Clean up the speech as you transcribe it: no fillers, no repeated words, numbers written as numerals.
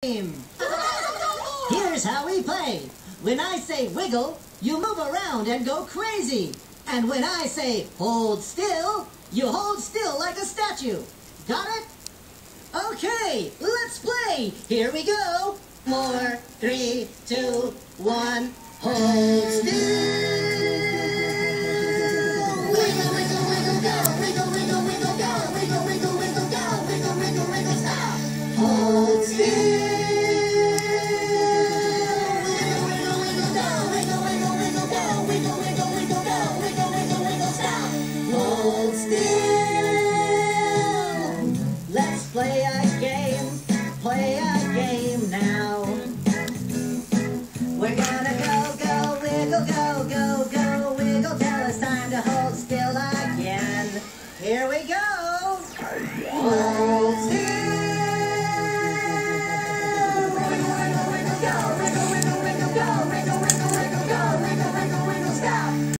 game. Here's how we play. When I say wiggle, you move around and go crazy. And when I say hold still, you hold still like a statue. Got it? Okay, let's play. Here we go. 4, 3, 2, 1, hold still.